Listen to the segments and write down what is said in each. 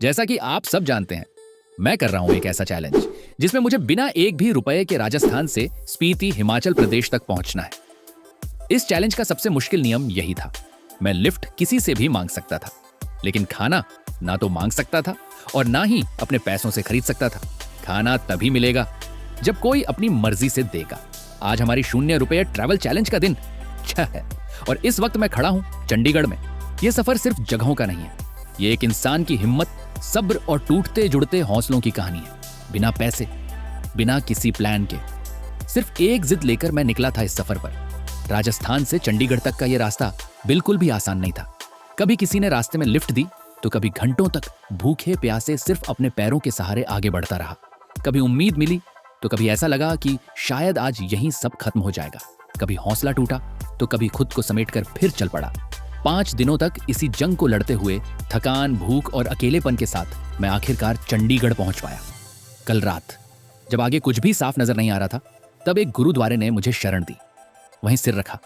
जैसा कि आप सब जानते हैं, मैं कर रहा हूं एक ऐसा चैलेंज जिसमें मुझे बिना एक भी रुपए के राजस्थान से स्पीति हिमाचल प्रदेश तक पहुंचना है। इस चैलेंज का सबसे मुश्किल नियम यही था, मैं लिफ्ट किसी से भी मांग सकता था, लेकिन खाना ना तो मांग सकता था और ना ही अपने पैसों से खरीद सकता था। खाना तभी मिलेगा जब कोई अपनी मर्जी से देगा। आज हमारी 0 रुपये ट्रैवल चैलेंज का दिन 6 है और इस वक्त मैं खड़ा हूं चंडीगढ़ में। यह सफर सिर्फ जगहों का नहीं है, ये एक इंसान की हिम्मत, सब्र और टूटते जुड़ते हौसलों की कहानी है। बिना पैसे, बिना किसी प्लान के, सिर्फ एक जिद लेकर मैं निकला था इस सफर पर। राजस्थान से चंडीगढ़ तक का यह रास्ता बिल्कुल भी आसान नहीं था। कभी किसी ने रास्ते में लिफ्ट दी तो कभी घंटों तक भूखे प्यासे सिर्फ अपने पैरों के सहारे आगे बढ़ता रहा। कभी उम्मीद मिली तो कभी ऐसा लगा कि शायद आज यहीं सब खत्म हो जाएगा। कभी हौसला टूटा तो कभी खुद को समेटकर फिर चल पड़ा। 5 दिनों तक इसी जंग को लड़ते हुए थकान, भूख और अकेलेपन के साथ मैं आखिरकार चंडीगढ़ पहुंच पाया। कल रात जब आगे कुछ भी साफ नजर नहीं आ रहा था, तब एक गुरुद्वारे ने मुझे शरण दी। वहीं सिर रखा,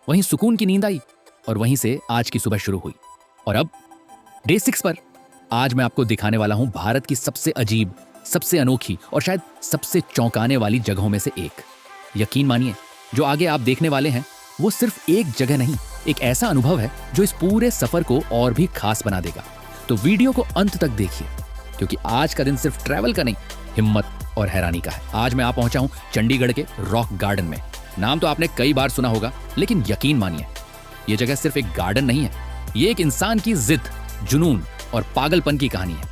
वहीं सुकून की नींद आई और वहीं से आज की सुबह शुरू हुई। और अब डे 6 पर आज मैं आपको दिखाने वाला हूं भारत की सबसे अजीब, सबसे अनोखी और शायद सबसे चौंकाने वाली जगहों में से एक। यकीन मानिए, जो आगे आप देखने वाले हैं वो सिर्फ एक जगह नहीं, एक ऐसा अनुभव है जो इस पूरे सफर को और भी खास बना देगा। तो वीडियो को अंत तक देखिए, क्योंकि आज का दिन सिर्फ ट्रैवल का नहीं, हिम्मत और हैरानी का है। आज मैं आ पहुंचा हूं चंडीगढ़ के रॉक गार्डन में। नाम तो आपने कई बार सुना होगा, लेकिन यकीन मानिए, यह जगह सिर्फ एक गार्डन नहीं है, ये एक इंसान की जिद, जुनून और पागलपन की कहानी है।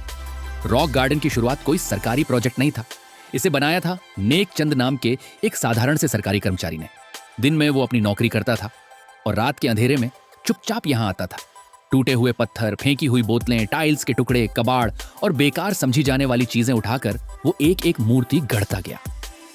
रॉक गार्डन की शुरुआत कोई सरकारी प्रोजेक्ट नहीं था। इसे बनाया था नेक चंद नाम के एक साधारण से सरकारी कर्मचारी ने। दिन में वो अपनी नौकरी करता था और रात के अंधेरे में चुपचाप यहां आता था। टूटे हुए पत्थर, फेंकी हुई बोतलें, टाइल्स के टुकड़े, कबाड़ और बेकार समझी जाने वाली चीजें उठाकर वो एक एक मूर्ति गढ़ता गया।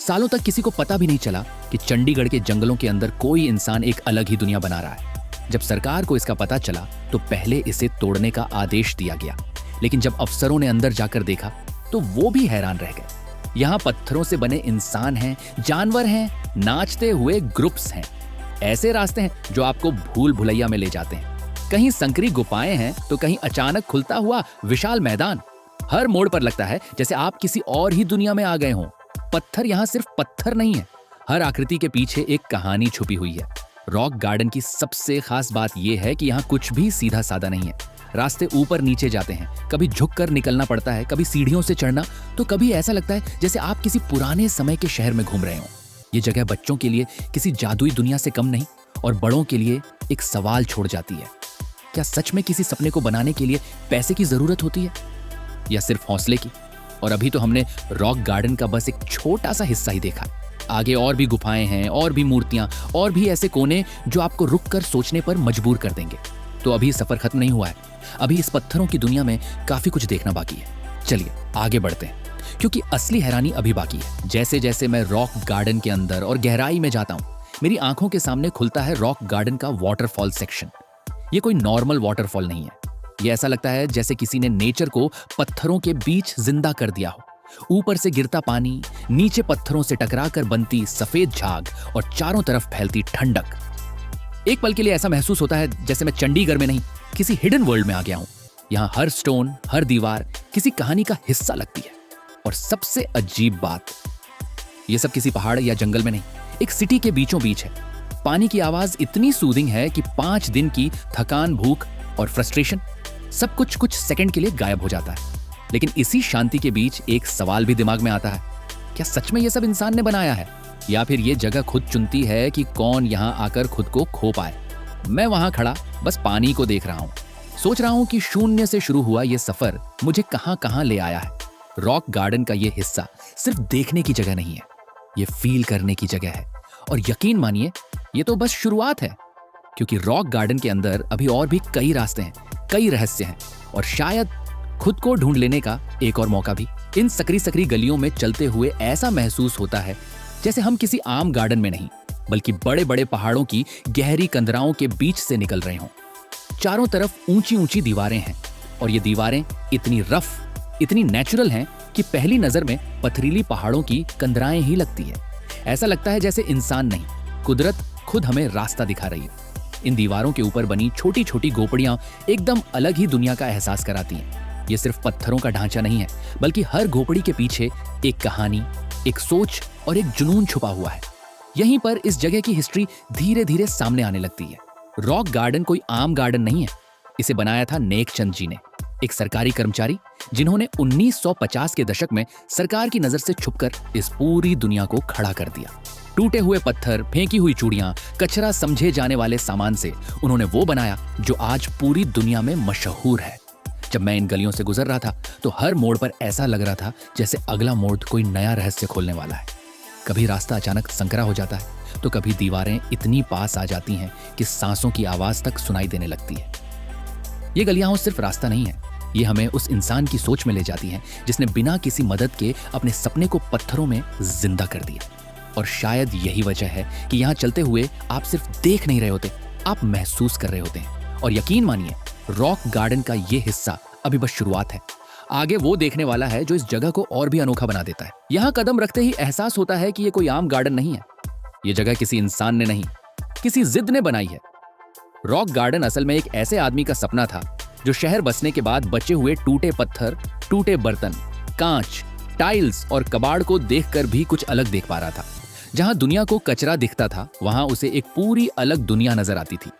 सालों तक किसी को पता भी नहीं चला कि चंडीगढ़ के जंगलों के अंदर कोई इंसान एक अलग ही दुनिया बना रहा है। जब सरकार को इसका पता चला तो पहले इसे तोड़ने का आदेश दिया गया, लेकिन जब अफसरों ने अंदर जाकर देखा तो वो भी हैरान रह गए। यहाँ पत्थरों से बने इंसान हैं, जानवर हैं, नाचते हुए ग्रुप्स हैं। ऐसे रास्ते हैं जो आपको भूल भुलैया में ले जाते हैं। कहीं संकरी गुफाएं हैं तो कहीं अचानक खुलता हुआ विशाल मैदान। हर मोड़ पर लगता है जैसे आप किसी और ही दुनिया में आ गए हों। पत्थर यहाँ सिर्फ पत्थर नहीं है, हर आकृति के पीछे एक कहानी छुपी हुई है। रॉक गार्डन की सबसे खास बात यह है कि यहाँ कुछ भी सीधा साधा नहीं है। रास्ते ऊपर नीचे जाते हैं, कभी झुककर निकलना पड़ता है, कभी सीढ़ियों से चढ़ना, तो कभी ऐसा लगता है जैसे आप किसी पुराने समय के शहर में घूम रहे हो। ये जगह बच्चों के लिए किसी जादुई दुनिया से कम नहीं और बड़ों के लिए एक सवाल छोड़ जाती है। क्या सच में किसी सपने को बनाने के लिए पैसे की जरूरत होती है या सिर्फ हौसले की? और अभी तो हमने रॉक गार्डन का बस एक छोटा सा हिस्सा ही देखा। आगे और भी गुफाएं हैं, और भी मूर्तियां, और भी ऐसे कोने जो आपको रुककर सोचने पर मजबूर कर देंगे। तो अभी सफर खत्म नहीं हुआ है, अभी इस पत्थरों की दुनिया में काफी कुछ देखना बाकी है। चलिए आगे बढ़ते हैं, क्योंकि असली हैरानी अभी बाकी है। जैसे जैसे मैं रॉक गार्डन के अंदर और गहराई में जाता हूँ, मेरी आंखों के सामने खुलता है रॉक गार्डन का वाटरफॉल सेक्शन। ये कोई नॉर्मल वाटरफॉल नहीं है, ये ऐसा लगता है जैसे किसी ने नेचर को पत्थरों के बीच जिंदा कर दिया हो। ऊपर से गिरता पानी, नीचे पत्थरों से टकराकर बनती सफेद झाग और चारों तरफ फैलती ठंडक। एक पल के लिए ऐसा महसूस होता है जैसे मैं चंडीगढ़ में नहीं, किसी हिडन वर्ल्ड में आ गया हूं। यहाँ हर स्टोन, हर दीवार किसी कहानी का हिस्सा लगती है। और सबसे अजीब बात, ये सब किसी पहाड़ या जंगल में नहीं, एक सिटी के बीचों बीच है। पानी की आवाज इतनी सूदिंग है कि 5 दिन की थकान, भूख और फ्रस्ट्रेशन सब कुछ सेकंड के लिए गायब हो जाता है। लेकिन इसी शांति के बीच एक सवाल भी दिमाग में आता है, क्या सच में ये सब इंसान ने बनाया है या फिर ये जगह खुद चुनती है कि कौन यहाँ आकर खुद को खो पाए? मैं वहां खड़ा बस पानी को देख रहा हूँ, सोच रहा हूँ कि शून्य से शुरू हुआ ये सफर मुझे कहां कहां ले आया है। रॉक गार्डन का ये हिस्सा सिर्फ देखने की जगह नहीं है, ये फील करने की जगह है। और यकीन मानिए, ये तो बस शुरुआत है, क्योंकि रॉक गार्डन के अंदर अभी और भी कई रास्ते हैं, कई रहस्य हैं और शायद खुद को ढूंढ लेने का एक और मौका भी। इन सकरी सकरी गलियों में चलते हुए ऐसा महसूस होता है जैसे हम किसी आम गार्डन में नहीं, बल्कि बड़े बड़े पहाड़ों की गहरी कंदराओं के बीच से निकल रहे हों। चारों तरफ ऊंची ऊंची दीवारें हैं और ये दीवारें इतनी रफ, इतनी नेचुरल हैं कि पहली नजर में पथरीली पहाड़ों की कंदराएं ही लगती है। ऐसा लगता है जैसे इंसान नहीं, कुदरत खुद हमें रास्ता दिखा रही है। इन दीवारों के ऊपर बनी छोटी छोटी गोपड़ियां एकदम अलग ही दुनिया का एहसास कराती हैं। ये सिर्फ पत्थरों का ढांचा नहीं है, बल्कि हर झोपड़ी के पीछे एक कहानी, एक सोच और एक जुनून छुपा हुआ है। यहीं पर इस जगह की हिस्ट्री धीरे धीरे सामने आने लगती है। रॉक गार्डन कोई आम गार्डन नहीं है। इसे बनाया था नेक चंद जी ने, एक सरकारी कर्मचारी जिन्होंने 1950 के दशक में सरकार की नजर से छुपकर इस पूरी दुनिया को खड़ा कर दिया। टूटे हुए पत्थर, फेंकी हुई चूड़ियां, कचरा समझे जाने वाले सामान से उन्होंने वो बनाया जो आज पूरी दुनिया में मशहूर है। जब मैं इन गलियों से गुजर रहा था तो हर मोड़ पर ऐसा लग रहा था जैसे अगला मोड़ कोई नया रहस्य खोलने वाला है। कभी रास्ता अचानक संकरा हो जाता है तो कभी दीवारें इतनी पास आ जाती हैं कि सांसों की आवाज तक सुनाई देने लगती है। ये गलियां सिर्फ रास्ता नहीं है, ये हमें उस इंसान की सोच में ले जाती हैं जिसने बिना किसी मदद के अपने सपने को पत्थरों में जिंदा कर दिया। और शायद यही वजह है कि यहाँ चलते हुए आप सिर्फ देख नहीं रहे होते, आप महसूस कर रहे होते हैं। और यकीन मानिए, रॉक गार्डन का ये हिस्सा अभी बस शुरुआत है। आगे वो देखने वाला है जो इस जगह को और भी अनोखा बना देता है। यहाँ कदम रखते ही एहसास होता है कि ये कोई आम गार्डन नहीं है। ये जगह किसी इंसान ने नहीं, किसी जिद ने बनाई है। रॉक गार्डन असल में एक ऐसे आदमी का सपना था जो शहर बसने के बाद बचे हुए टूटे पत्थर, टूटे बर्तन, कांच, टाइल्स और कबाड़ को देखकर भी कुछ अलग देख पा रहा था। जहां दुनिया को कचरा दिखता था, वहां उसे एक पूरी अलग दुनिया नजर आती थी।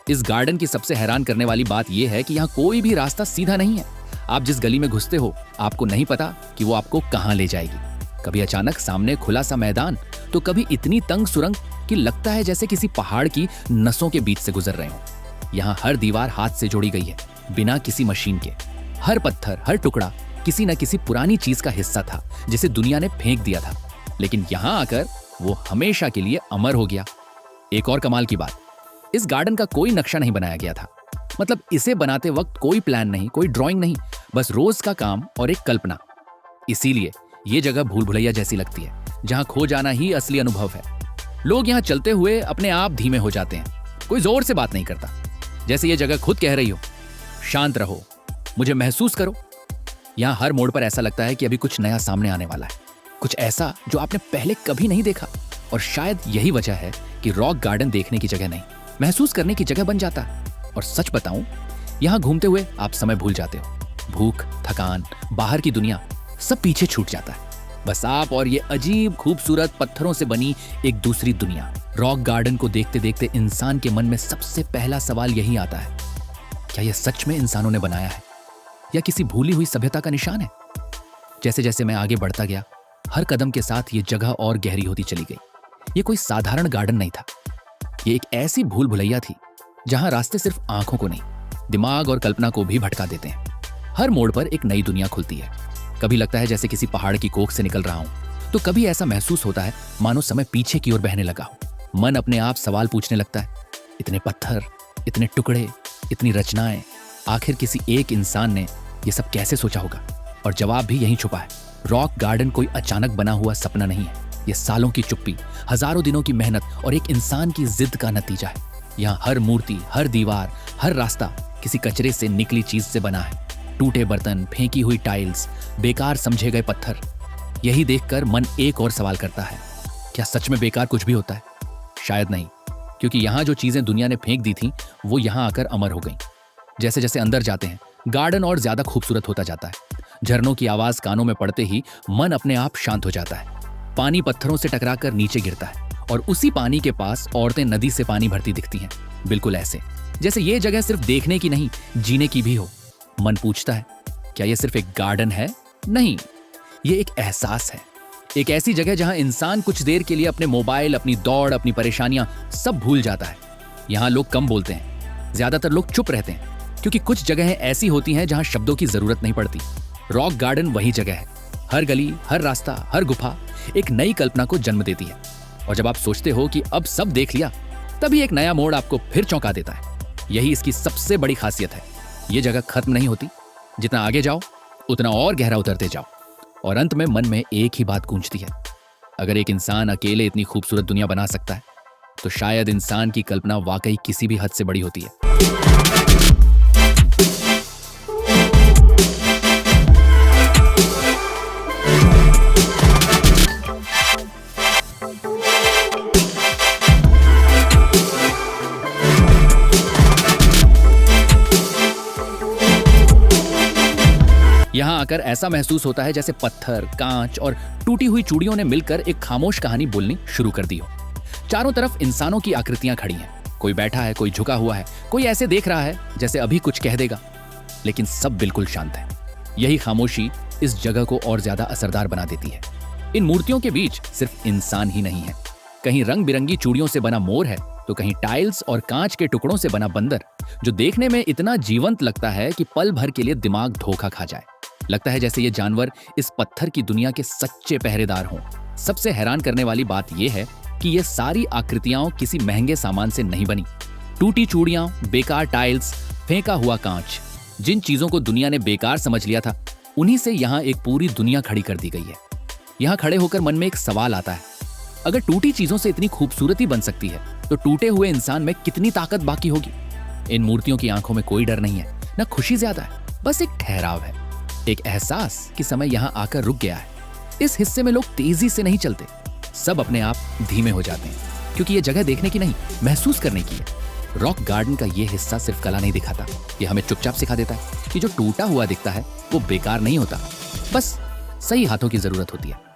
इस गार्डन की सबसे हैरान करने वाली बात यह है कि यहाँ कोई भी रास्ता सीधा नहीं है। आप जिस गली में घुसते हो, आपको नहीं पता कि वो आपको कहां ले जाएगी। कभी अचानक सामने खुला सा मैदान, तो कभी इतनी तंग सुरंग कि लगता है जैसे किसी पहाड़ की नसों के बीच से गुजर रहे हो। यहाँ हर दीवार हाथ से जोड़ी गई है, बिना किसी मशीन के। हर पत्थर, हर टुकड़ा किसी न किसी पुरानी चीज का हिस्सा था जिसे दुनिया ने फेंक दिया था, लेकिन यहाँ आकर वो हमेशा के लिए अमर हो गया। एक और कमाल की बात, इस गार्डन का कोई नक्शा नहीं बनाया गया था। मतलब इसे बनाते वक्त कोई प्लान नहीं, कोई ड्राइंग नहीं, बस रोज का काम और एक कल्पना। इसीलिए ये जगह भूल भुलैया जैसी लगती है, जहां खो जाना ही असली अनुभव है। लोग यहाँ चलते हुए अपने आप धीमे हो जाते हैं, कोई जोर से बात नहीं करता, जैसे ये जगह खुद कह रही हो, शांत रहो, मुझे महसूस करो। यहाँ हर मोड़ पर ऐसा लगता है कि अभी कुछ नया सामने आने वाला है, कुछ ऐसा जो आपने पहले कभी नहीं देखा। और शायद यही वजह है कि रॉक गार्डन देखने की जगह नहीं, महसूस करने की जगह बन जाता है। और सच बताऊं, यहाँ घूमते हुए आप समय भूल जाते हो। भूख, थकान, बाहर की दुनिया सब पीछे छूट जाता है। बस आप और ये अजीब खूबसूरत पत्थरों से बनी एक दूसरी दुनिया। रॉक गार्डन को देखते देखते इंसान के मन में सबसे पहला सवाल यही आता है, क्या यह सच में इंसानों ने बनाया है या किसी भूली हुई सभ्यता का निशान है? जैसे जैसे मैं आगे बढ़ता गया, हर कदम के साथ ये जगह और गहरी होती चली गई। ये कोई साधारण गार्डन नहीं था, ये एक ऐसी भूल भुलैया थी जहां रास्ते सिर्फ आंखों को नहीं, दिमाग और कल्पना को भी भटका देते हैं। हर मोड़ पर एक नई दुनिया खुलती है। कभी लगता है जैसे किसी पहाड़ की कोख से निकल रहा हूं, तो कभी ऐसा महसूस होता है मानो समय पीछे की ओर बहने लगा हो। मन अपने आप सवाल पूछने लगता है, इतने पत्थर, इतने टुकड़े, इतनी रचनाएं, आखिर किसी एक इंसान ने ये सब कैसे सोचा होगा? और जवाब भी यहीं छुपा है। रॉक गार्डन कोई अचानक बना हुआ सपना नहीं है, ये सालों की चुप्पी, हजारों दिनों की मेहनत और एक इंसान की जिद का नतीजा है। यहाँ हर मूर्ति, हर दीवार, हर रास्ता किसी कचरे से निकली चीज से बना है। टूटे बर्तन, फेंकी हुई टाइल्स, बेकार समझे गए पत्थर। यही देखकर मन एक और सवाल करता है, क्या सच में बेकार कुछ भी होता है? शायद नहीं, क्योंकि यहाँ जो चीजें दुनिया ने फेंक दी थी वो यहाँ आकर अमर हो गईं। जैसे जैसे अंदर जाते हैं, गार्डन और ज्यादा खूबसूरत होता जाता है। झरनों की आवाज कानों में पड़ते ही मन अपने आप शांत हो जाता है। पानी पत्थरों से टकराकर नीचे गिरता है और उसी पानी के पास औरतें नदी से पानी भरती दिखती हैं, बिल्कुल ऐसे जैसे ये जगह सिर्फ देखने की नहीं, जीने की भी हो। मन पूछता है, क्या ये सिर्फ एक गार्डन है? नहीं, ये एक एहसास है, एक ऐसी जगह जहां इंसान कुछ देर के लिए अपने मोबाइल, अपनी दौड़, अपनी परेशानियां सब भूल जाता है। यहाँ लोग कम बोलते हैं, ज्यादातर लोग चुप रहते हैं, क्योंकि कुछ जगहें ऐसी होती हैं जहां शब्दों की जरूरत नहीं पड़ती। रॉक गार्डन वही जगह है। हर गली, हर रास्ता, हर गुफा एक नई कल्पना को जन्म देती है। और जब आप सोचते हो कि अब सब देख लिया, तभी एक नया मोड़ आपको फिर चौंका देता है। यही इसकी सबसे बड़ी खासियत है। ये जगह खत्म नहीं होती, जितना आगे जाओ उतना और गहरा उतरते जाओ। और अंत में मन में एक ही बात गूंजती है, अगर एक इंसान अकेले इतनी खूबसूरत दुनिया बना सकता है, तो शायद इंसान की कल्पना वाकई किसी भी हद से बड़ी होती है। आकर ऐसा महसूस होता है जैसे पत्थर, कांच और टूटी हुई चूड़ियों ने मिलकर एक खामोश कहानी बोलनी शुरू कर दी हो। चारों तरफ इंसानों की आकृतियां खड़ी हैं। कोई बैठा है, कोई झुका हुआ है, कोई ऐसे देख रहा है जैसे अभी कुछ कह देगा, लेकिन सब बिल्कुल शांत है। यही खामोशी इस जगह को और ज्यादा असरदार बना देती है। इन मूर्तियों के बीच सिर्फ इंसान ही नहीं है। कहीं रंग बिरंगी चूड़ियों से बना मोर है, तो कहीं टाइल्स और कांच के टुकड़ों से बना बंदर, जो देखने में इतना जीवंत लगता है कि पल भर के लिए दिमाग धोखा खा जाए। लगता है जैसे ये जानवर इस पत्थर की दुनिया के सच्चे पहरेदार हों। सबसे हैरान करने वाली बात यह है कि ये सारी आकृतियां किसी महंगे सामान से नहीं बनी। टूटी चूड़ियां, बेकार टाइल्स, फेंका हुआ कांच, जिन चीजों को दुनिया ने बेकार समझ लिया था, उन्हीं से यहाँ एक पूरी दुनिया खड़ी कर दी गई है। यहाँ खड़े होकर मन में एक सवाल आता है, अगर टूटी चीजों से इतनी खूबसूरती बन सकती है, तो टूटे हुए इंसान में कितनी ताकत बाकी होगी। इन मूर्तियों की आंखों में कोई डर नहीं है, न खुशी ज्यादा है, बस एक ठहराव है, एक एहसास कि समय यहाँ आकर रुक गया है। इस हिस्से में लोग तेजी से नहीं चलते, सब अपने आप धीमे हो जाते हैं, क्योंकि ये जगह देखने की नहीं, महसूस करने की है। रॉक गार्डन का ये हिस्सा सिर्फ कला नहीं दिखाता, ये हमें चुपचाप सिखा देता है कि जो टूटा हुआ दिखता है वो बेकार नहीं होता, बस सही हाथों की जरूरत होती है।